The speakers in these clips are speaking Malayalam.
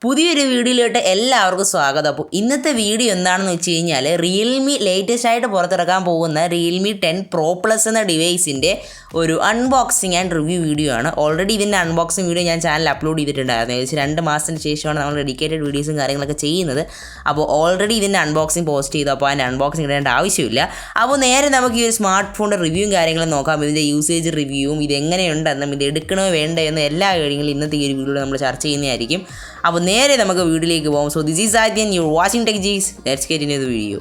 പുതിയൊരു വീഡിയോയിലോട്ട് എല്ലാവർക്കും സ്വാഗതം. അപ്പോൾ ഇന്നത്തെ വീഡിയോ എന്താണെന്ന് വെച്ച് കഴിഞ്ഞാൽ റിയൽമി ലേറ്റസ്റ്റ് ആയിട്ട് പുറത്തിറക്കാൻ പോകുന്ന റിയൽമി 10 Pro Plus എന്ന ഡിവൈസിൻ്റെ ഒരു അൺബോക്സിങ് ആൻഡ് റിവ്യൂ വീഡിയോ ആണ്. ഓൾറെഡി ഇതിൻ്റെ അൺബോക്സിങ് വീഡിയോ ഞാൻ ചാനലിൽ അപ്ലോഡ് ചെയ്തിട്ടുണ്ടായിരുന്നു. ഏകദേശം 2 മാസത്തിന് ശേഷമാണ് നമ്മൾ ഡെഡിക്കേറ്റഡ് വീഡിയോസും കാര്യങ്ങളൊക്കെ ചെയ്യുന്നത്. അപ്പോൾ ഓൾറെഡി ഇതിൻ്റെ അൺബോക്സിങ് പോസ്റ്റ് ചെയ്തു. അപ്പോൾ അതിൻ്റെ അൺബോക്സിങ് ഇടേണ്ട ആവശ്യമില്ല. അപ്പോൾ നേരെ നമുക്ക് ഈ ഒരു സ്മാർട്ട് ഫോണിൻ്റെ റിവ്യൂവും കാര്യങ്ങളും നോക്കാം. ഇതിൻ്റെ യൂസേജ് റിവ്യൂവും ഇതെങ്ങനെയുണ്ടെന്നും ഇത് എടുക്കണോ വേണ്ടോ എന്ന എല്ലാ കാര്യങ്ങളും ഇന്നത്തെ ഈ ഒരു വീഡിയോയിൽ നമ്മൾ ചർച്ച ചെയ്യുന്നതായിരിക്കും. അപ്പോൾ നേരെ നമുക്ക് വീഡിയോയിലേക്ക് പോകാം. സോ ദിസ് ഈസ് ആദ്യം you watching tech geeks. Let's get in the video.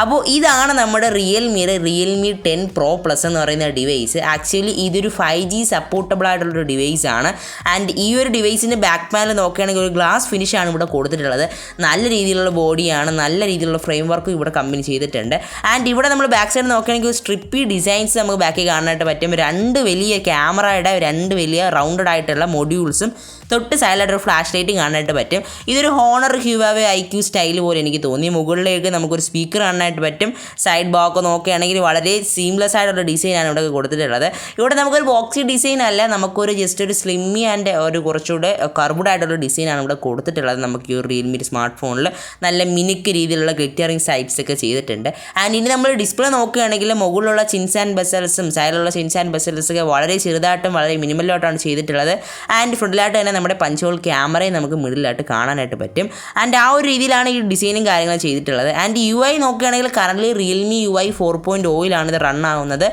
അപ്പോൾ ഇതാണ് നമ്മുടെ റിയൽമി 10 Pro Plus എന്ന് പറയുന്ന ഡിവൈസ്. ആക്ച്വലി ഇതൊരു 5G സപ്പോർട്ടബിൾ ആയിട്ടുള്ളൊരു ഡിവൈസാണ്. ആൻഡ് ഈ ഒരു ഡിവൈസിൻ്റെ ബാക്ക് പാനൽ നോക്കുകയാണെങ്കിൽ ഒരു ഗ്ലാസ് ഫിനിഷാണ് ഇവിടെ കൊടുത്തിട്ടുള്ളത്. നല്ല രീതിയിലുള്ള ബോഡിയാണ്, നല്ല രീതിയിലുള്ള ഫ്രെയിം വർക്കും ഇവിടെ കമ്പനി ചെയ്തിട്ടുണ്ട്. ആൻഡ് ഇവിടെ നമ്മൾ ബാക്ക് സൈഡ് നോക്കുകയാണെങ്കിൽ ഒരു സ്ട്രിപ്പി ഡിസൈൻസ് നമുക്ക് ബാക്കിൽ കാണാനായിട്ട് പറ്റും. 2 വലിയ ക്യാമറയുടെ 2 വലിയ റൗണ്ടഡ് ആയിട്ടുള്ള മൊഡ്യൂൾസും തൊട്ട് സൈഡിലായിട്ടൊരു ഫ്ലാഷ് ലൈറ്റും കാണാനായിട്ട് പറ്റും. ഇതൊരു ഹോണർ ഹ്യൂവാവേ IQ സ്റ്റൈൽ പോലെ എനിക്ക് തോന്നി. മുകളിലേക്ക് നമുക്കൊരു സ്പീക്കർ കാണാനായിട്ട് പറ്റും. സൈഡ് ബോക്സ് നോക്കുകയാണെങ്കിൽ വളരെ സീംലെസ് ആയിട്ടുള്ള ഡിസൈനാണ് ഇവിടെ കൊടുത്തിട്ടുള്ളത്. ഇവിടെ നമുക്കൊരു ബോക്സി ഡിസൈൻ അല്ല, നമുക്കൊരു ജസ്റ്റ് ഒരു സ്ലിമ്മി ആൻഡ് ഒരു കുറച്ചുകൂടെ കർവ്ഡ് ആയിട്ടുള്ള ഡിസൈനാണ് ഇവിടെ കൊടുത്തിട്ടുള്ളത്. നമുക്ക് ഈ ഒരു റിയൽമി സ്മാർട്ട് ഫോണിൽ നല്ല മിനുക്ക് രീതിയിലുള്ള ഗ്ലിറ്ററിങ് സൈറ്റ്സ് ഒക്കെ ചെയ്തിട്ടുണ്ട്. ആൻഡ് ഇനി നമ്മൾ ഡിസ്പ്ലേ നോക്കുകയാണെങ്കിൽ മുകളിലുള്ള ചിൻസ് ആൻഡ് ബെസൽസും സൈഡിലുള്ള ചിൻസ് ആൻഡ് ബെസൽസൊക്കെ വളരെ ചെറുതായിട്ടും വളരെ മിനിമലായിട്ടാണ് ചെയ്തിട്ടുള്ളത്. ആൻഡ് ഫ്രണ്ടിലായിട്ട് തന്നെ നമ്മുടെ പഞ്ച് ഹോൾ ക്യാമറയും നമുക്ക് മിഡിലായിട്ട് കാണാനായിട്ട് പറ്റും. ആൻഡ് ആ ഒരു രീതിയിലാണ് ഈ ഡിസൈനും കാര്യങ്ങളും ചെയ്തിട്ടുള്ളത്. ആൻഡ് UI നോക്കുകയാണെങ്കിൽ കറൻറ്റ്ലി റിയൽമി UI 4.0 ഇത് റൺ ആവുന്നത്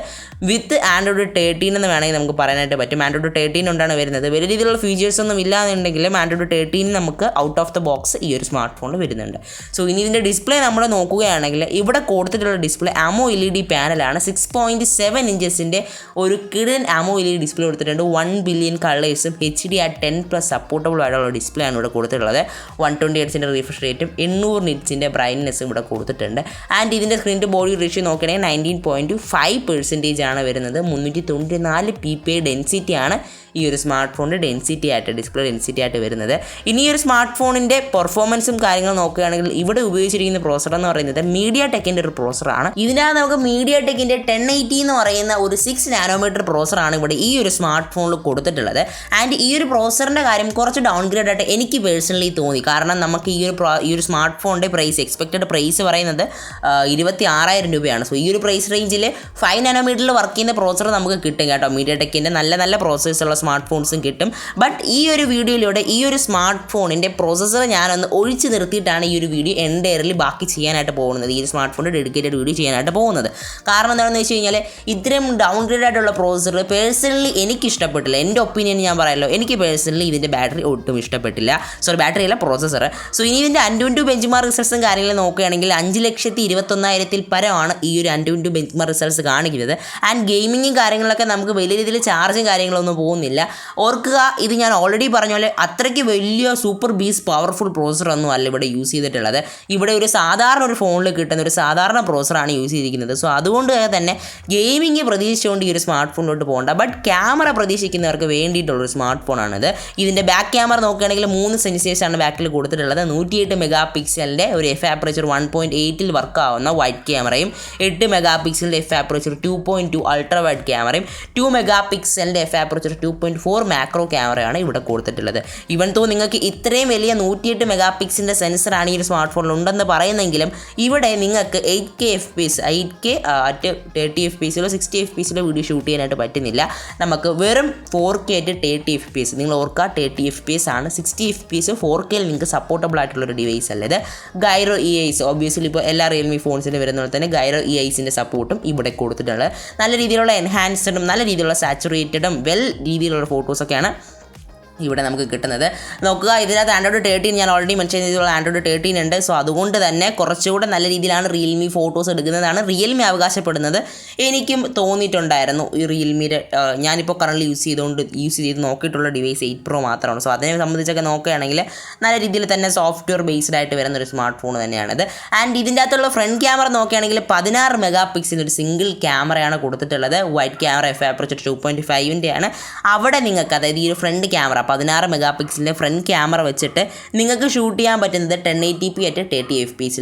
വിത്ത് ആൻഡ്രോയിഡ് 13 എന്ന് വേണമെങ്കിൽ നമുക്ക് പറയാനായിട്ട് പറ്റും. ആൻഡ്രോയിഡ് 13 കൊണ്ടാണ് വരുന്നത്. വലിയ രീതിയിലുള്ള ഫീച്ചേഴ്സ് ഒന്നും ഇല്ലാന്നുണ്ടെങ്കിലും ആൻഡ്രോയിഡ് 13 നമുക്ക് ഔട്ട് ഓഫ് ദ ബോക്സ് ഈ ഒരു സ്മാർട്ട് ഫോണിൽ വരുന്നുണ്ട്. സോ ഇനി ഇതിൻ്റെ ഡിസ്പ്ലേ നമ്മൾ നോക്കുകയാണെങ്കിൽ ഇവിടെ കൊടുത്തിട്ടുള്ള ഡിസ്പ്ലേ AMOLED പാനലാണ്. 6.7 ഇഞ്ചസിൻ്റെ ഒരു കിടൻ AMOLED ഡിസ്പ്ലേ കൊടുത്തിട്ടുണ്ട്. 1 ബില്യൺ കളേഴ്സും HDR10+ സപ്പോർട്ടബിൾ ആയിട്ടുള്ള ഡിസ്പ്ലേ ആണ് ഇവിടെ കൊടുത്തിട്ടുള്ളത്. 120 Hz റിഫ്രഷ് റേറ്റും 800 നിറ്റ്സിൻ്റെ ബ്രൈറ്റ്നെസ്സും ഇവിടെ കൊടുത്തിട്ടുണ്ട്. ആൻഡ് ഇതിൻ്റെ സ്ക്രീൻ ടു ബോഡി റേഷ്യോ നോക്കുകയാണെങ്കിൽ 19.5% ആണ് വരുന്നത്. 394 ppi ഡെൻസിറ്റിയാണ് ഈ ഒരു സ്മാർട്ട് ഫോണിൻ്റെ ഡെൻസിറ്റി ആയിട്ട് ഡിസ്പ്ലേ ഡെൻസിറ്റി ആയിട്ട് വരുന്നത്. ഇനി ഈ ഒരു സ്മാർട്ട് ഫോണിൻ്റെ പെർഫോമൻസും കാര്യങ്ങളും നോക്കുകയാണെങ്കിൽ ഇവിടെ ഉപയോഗിച്ചിരിക്കുന്ന പ്രോസർ എന്ന് പറയുന്നത് MediaTekൻ്റെ ഒരു പ്രോസറാണ്. ഇതിനകത്ത് നമുക്ക് MediaTekൻ്റെ 1080 എന്ന് പറയുന്ന ഒരു 6 നാനോമീറ്റർ പ്രോസറാണ് ഇവിടെ ഈ ഒരു സ്മാർട്ട് ഫോണിൽ കൊടുത്തിട്ടുള്ളത്. ആൻഡ് ഈ ഒരു പ്രോസറിൻ്റെ കാര്യം കുറച്ച് ഡൗൺഗ്രേഡ് ആയിട്ട് എനിക്ക് പേഴ്സണലി തോന്നി. കാരണം നമുക്ക് ഈ ഒരു സ്മാർട്ട് ഫോണിൻ്റെ പ്രൈസ് എക്സ്പെക്റ്റഡ് പ്രൈസ് പറയുന്നത് 26,000 രൂപയാണ്. സോ ഈ ഒരു പ്രൈസ് റേഞ്ചിൽ 5 നാനോമീറ്ററിൽ വർക്ക് ചെയ്യുന്ന പ്രോസർ നമുക്ക് കിട്ടും കേട്ടോ. MediaTekൻ്റെ നല്ല പ്രോസസ്സുള്ള സ്മാർട്ട് ഫോൺസും കിട്ടും. ബട്ട് ഈ ഒരു വീഡിയോയിലൂടെ ഈ ഒരു സ്മാർട്ട് ഫോണിൻ്റെ പ്രോസസ്സർ ഞാനൊന്ന് ഒഴിച്ച് നിർത്തിയിട്ടാണ് ഈ ഒരു വീഡിയോ എൻഡയർലി ബാക്കി ചെയ്യാനായിട്ട് പോകുന്നത്. ഈ ഒരു സ്മാർട്ട് ഫോണിൻ്റെ ഡെഡിക്കേറ്റഡ് വീഡിയോ ചെയ്യാനായിട്ട് പോകുന്നത്. കാരണം എന്താണെന്ന് വെച്ച് കഴിഞ്ഞാൽ ഇത്രയും ഡൗൺഗ്രേഡ് ആയിട്ടുള്ള പ്രോസസ്സർ പേഴ്സണലി എനിക്ക് ഇഷ്ടപ്പെട്ടില്ല. എൻ്റെ ഒപ്പീനിയൻ ഞാൻ പറയാമല്ലോ, എനിക്ക് പേഴ്സണലി ഇതിൻ്റെ ബാറ്ററി ഒട്ടും ഇഷ്ടപ്പെട്ടില്ല. ബാറ്ററി അല്ല, പ്രോസസ്സർ. സോ ഇനി ഇതിൻ്റെ AnTuTu ബെഞ്ച്മാർക്ക് റിസൾട്ട്സും കാര്യങ്ങളും നോക്കുകയാണെങ്കിൽ 5,21,000 പരമാണ് ഈ ഒരു AnTuTu ബെഞ്ച്മാർക്ക് റിസൾട്ട്സ് കാണിക്കുന്നത്. ആൻഡ് ഗെയിമിങ്ങും കാര്യങ്ങളൊക്കെ നമുക്ക് വലിയ രീതിയിൽ ചാർജും കാര്യങ്ങളൊന്നും പോകുന്നില്ല. ഓർക്കുക, ഇത് ഞാൻ ഓൾറെഡി പറഞ്ഞ പോലെ അത്രയ്ക്ക് വലിയ സൂപ്പർ ബീസ് പവർഫുൾ പ്രോസറൊന്നും അല്ല ഇവിടെ യൂസ് ചെയ്തിട്ടുള്ളത്. ഇവിടെ ഒരു സാധാരണ ഒരു ഫോണിൽ കിട്ടുന്ന ഒരു സാധാരണ പ്രോസറാണ് യൂസ് ചെയ്തിരിക്കുന്നത്. സോ അതുകൊണ്ട് തന്നെ ഗെയിമിങ് പ്രതീക്ഷിച്ചുകൊണ്ട് ഈ ഒരു സ്മാർട്ട് ഫോണിലോട്ട് പോകണ്ട. ബട്ട് ക്യാമറ പ്രതീക്ഷിക്കുന്നവർക്ക് വേണ്ടിയിട്ടുള്ളൊരു സ്മാർട്ട് ഫോണാണിത്. ഇതിൻ്റെ ബാക്ക് ക്യാമറ നോക്കുകയാണെങ്കിൽ 3 സെൻസേഴ്സാണ് ബാക്കിൽ കൊടുത്തിട്ടുള്ളത്. 108 മെഗാ പിക്സലിൻ്റെ ഒരു എഫ് ആപ്പറേച്ചർ 1.8 വർക്ക് ആവുന്ന വൈഡ് ക്യാമറയും 8 മെഗാ പിക്സലിൻ്റെ എഫ് ആപ്പറേച്ചർ 2.2 അൾട്രാ വൈഡ് ക്യാമറയും 2 മെഗാ പിക്സലിൻ്റെ എഫ് ആപ്പറേച്ചർ 2.4 മാക്രോ ക്യാമറയാണ് ഇവിടെ കൊടുത്തിട്ടുള്ളത്. ഇവൻ തോ നിങ്ങൾക്ക് ഇത്രയും വലിയ 108 മെഗാ പിക്സലിൻ്റെ സെൻസറാണ് ഈ ഒരു സ്മാർട്ട് ഫോണിൽ ഉണ്ടെന്ന് പറയുന്നെങ്കിലും ഇവിടെ നിങ്ങൾക്ക് 8K FPS 8K at 30 FPS 60 FPS video shoot ചെയ്യാനായിട്ട് പറ്റുന്നില്ല. നമുക്ക് വെറും 4K at 30 FPS. നിങ്ങൾ ഓർക്കുക, 30 FPS ആണ്. 60 FPS 4K നിങ്ങൾക്ക് സപ്പോർട്ടബിൾ ആയിട്ടുള്ളൊരു ഡിവൈസ് അല്ല ഇത്. ഗൈറോ EIS ഓബ്വിയസ്ലി ഇപ്പോൾ എല്ലാ റിയൽമി ഫോൺസിന് വരുന്ന പോലെ തന്നെ ഗൈറോ EISൻ്റെ സപ്പോർട്ടും ഇവിടെ കൊടുത്തിട്ടുള്ളത്. നല്ല രീതിയിലുള്ള എൻഹാൻസ്ഡും നല്ല രീതിയിലുള്ള സാച്ചുറേറ്റഡും വെൽ രീതിയിലുള്ള ഫോട്ടോസൊക്കെയാണ് ഇവിടെ നമുക്ക് കിട്ടുന്നത്. നോക്കുക, ഇതിനകത്ത് ആൻഡ്രോയിഡ് 13 ഞാൻ ഓൾറെഡി മെൻഷൻ ചെയ്തിട്ടുള്ള ആൻഡ്രോയിഡ് 13 ഉണ്ട്. സോ അതുകൊണ്ട് തന്നെ കുറച്ചുകൂടെ നല്ല രീതിയിലാണ് റിയൽമി ഫോട്ടോസ് എടുക്കുന്നതാണ് റിയൽമി അവകാശപ്പെടുന്നത്. എനിക്കും തോന്നിയിട്ടുണ്ടായിരുന്നു ഈ റിയൽമിയുടെ ഞാനിപ്പോൾ കറൻറ്റ്ലി യൂസ് ചെയ്ത് നോക്കിയിട്ടുള്ള ഡിവൈസ് 8 Pro മാത്രമാണ്. സോ അതിനെ സംബന്ധിച്ചൊക്കെ നോക്കുകയാണെങ്കിൽ നല്ല രീതിയിൽ തന്നെ സോഫ്റ്റ്വെയർ ബേസ്ഡ് ആയിട്ട് വരുന്ന ഒരു സ്മാർട്ട് ഫോൺ തന്നെയാണിത്. ആൻഡ് ഇതിൻ്റെ അകത്തുള്ള ഫ്രണ്ട് ക്യാമറ നോക്കുകയാണെങ്കിൽ 16 മെഗാ പിക്സൽ ഒരു സിംഗിൾ ക്യാമറയാണ് കൊടുത്തിട്ടുള്ളത്. വൈഡ് ക്യാമറ എഫ് ആപ്പറേച്ചർ 2.5 ആണ്. അവിടെ നിങ്ങൾക്ക്, അതായത് ഈ ഒരു ഫ്രണ്ട് ക്യാമറ 16 മെഗാ പിക്സലിൻ്റെ ഫ്രണ്ട് ക്യാമറ വെച്ചിട്ട് നിങ്ങൾക്ക് ഷൂട്ട് ചെയ്യാൻ പറ്റുന്നത് 1080p at 30 fps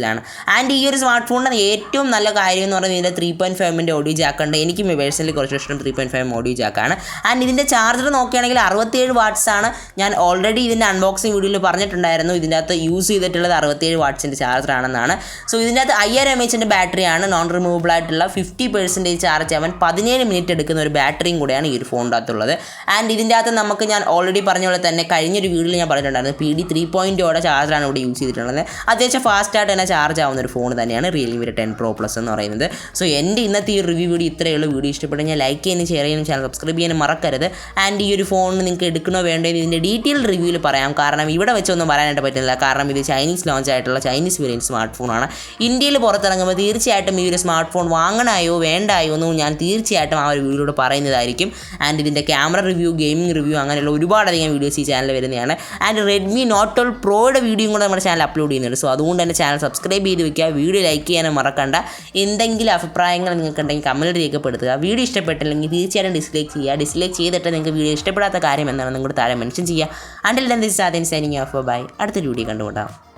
ആൻഡ് ഈ ഒരു സ്മാർട്ട് ഫോണിൻ്റെ ഏറ്റവും നല്ല കാര്യം എന്ന് പറയുന്നത് ഇതിൻ്റെ 3.5mm ഓഡിയോ ജാക്കുണ്ട്. എനിക്ക് പേഴ്സണലി കുറച്ച് ഇഷ്ടം 3.5mm ഓഡിയോ ജാക്കാണ്. ആൻഡ് ഇതിൻ്റെ ചാർജർ നോക്കുകയാണെങ്കിൽ 67 വാട്ട്സ് ആണ്. ഞാൻ ഓൾറെഡി ഇതിൻ്റെ അൺബോക്സിങ് വീഡിയോയിൽ പറഞ്ഞിട്ടുണ്ടായിരുന്നു ഇതിൻ്റെ അകത്ത് യൂസ് ചെയ്തിട്ടുള്ളത് 67 വാട്ട്സിൻ്റെ ചാർജറാണെന്നാണ്. സോ ഇതിൻ്റെ അകത്ത് 5000 mAh ബാറ്ററിയാണ്, നോൺ റിമൂവബിൾ ആയിട്ടുള്ള 50% ചാർജ് ആവാൻ 17 മിനിറ്റ് എടുക്കുന്ന ഒരു ബാറ്ററിയും കൂടെയാണ് ഈ ഒരു ഫോണിൻ്റെ അകത്തുള്ളത്. ആൻഡ് ഇതിൻ്റെ അകത്ത് നമുക്ക് ഞാൻ ഓൾറെഡി പറഞ്ഞ പോലെ തന്നെ കഴിഞ്ഞൊരു വീഡിയോയിൽ ഞാൻ പറഞ്ഞിട്ടുണ്ടായിരുന്നു PD 3.0 ചാർജറാണ് ഇവിടെ യൂസ് ചെയ്തിട്ടുള്ളത്. അത്യാവശ്യം ഫാസ്റ്റായിട്ട് തന്നെ ചാർജ് ആവുന്ന ഒരു ഫോൺ തന്നെയാണ് Realme 10 Pro Plus എന്ന് പറയുന്നത്. സോ എൻ്റെ ഇന്നത്തെ ഈ റിവ്യൂ വീഡിയോ ഇത്രയേ ഉള്ളൂ. വീഡിയോ ഇഷ്ടപ്പെട്ടു ഞാൻ ലൈക്ക് ചെയ്യാനും ഷെയർ ചെയ്യാനും ചാനൽ സബ്സ്ക്രൈബ് ചെയ്യാനും മറക്കരുത്. ആൻഡ് ഈ ഒരു ഫോൺ നിങ്ങൾക്ക് എടുക്കണോ വേണ്ടോ ഇതിൻ്റെ ഡീറ്റെയിൽ റിവ്യൂവിൽ പറയാം. കാരണം ഇവിടെ വെച്ചൊന്നും പറയാനായിട്ട് പറ്റുന്നില്ല. കാരണം ഇത് ചൈനീസ് ലോഞ്ച് ആയിട്ടുള്ള ചൈനീസ് വേരിയൻറ്റ് സ്മാർട്ട് ഫോണാണ്. ഇന്ത്യയിൽ പുറത്തിറങ്ങുമ്പോൾ തീർച്ചയായിട്ടും ഈ ഒരു സ്മാർട്ട് ഫോൺ വാങ്ങണമായോ വേണ്ടായോ എന്നും ഞാൻ തീർച്ചയായിട്ടും ആ ഒരു വീഡിയോയിലൂടെ പറയുന്നതായിരിക്കും. ആൻഡ് ഇതിൻ്റെ ക്യാമറ റിവ്യൂ, ഗെയിമിംഗ് റിവ്യൂ അങ്ങനെയുള്ള ഒരുപാടധികം വീഡിയോസ് ഈ ചാനലിൽ വരുന്നതാണ്. ആൻഡ് Redmi Note 12 Proയുടെ വീഡിയോയും കൂടെ നമ്മുടെ ചാനൽ അപ്ലോഡ് ചെയ്യുന്നുണ്ട്. സോ അതുകൊണ്ട് തന്നെ ചാനൽ സബ്സ്ക്രൈബ് ചെയ്ത് വെക്കുക, വീഡിയോ ലൈക്ക് ചെയ്യാനും മറക്കണ്ട. എന്തെങ്കിലും അഭിപ്രായങ്ങൾ നിങ്ങൾക്കുണ്ടെങ്കിൽ കമൻറ്റ് രേഖപ്പെടുത്തുക. വീഡിയോ ഇഷ്ടപ്പെട്ടില്ലെങ്കിൽ തീർച്ചയായിട്ടും ഡിസ്ലൈക്ക് ചെയ്യുക. ഡിസ്ലൈക്ക് ചെയ്തിട്ട് നിങ്ങൾക്ക് വീഡിയോ ഇഷ്ടപ്പെടാത്ത കാര്യം എന്താണെന്ന് കൂടെ താഴെ മെൻഷൻ ചെയ്യുക. Until then this is Adin signing off. Bye. അടുത്തൊരു വീഡിയോ കണ്ടുകൊണ്ടാം.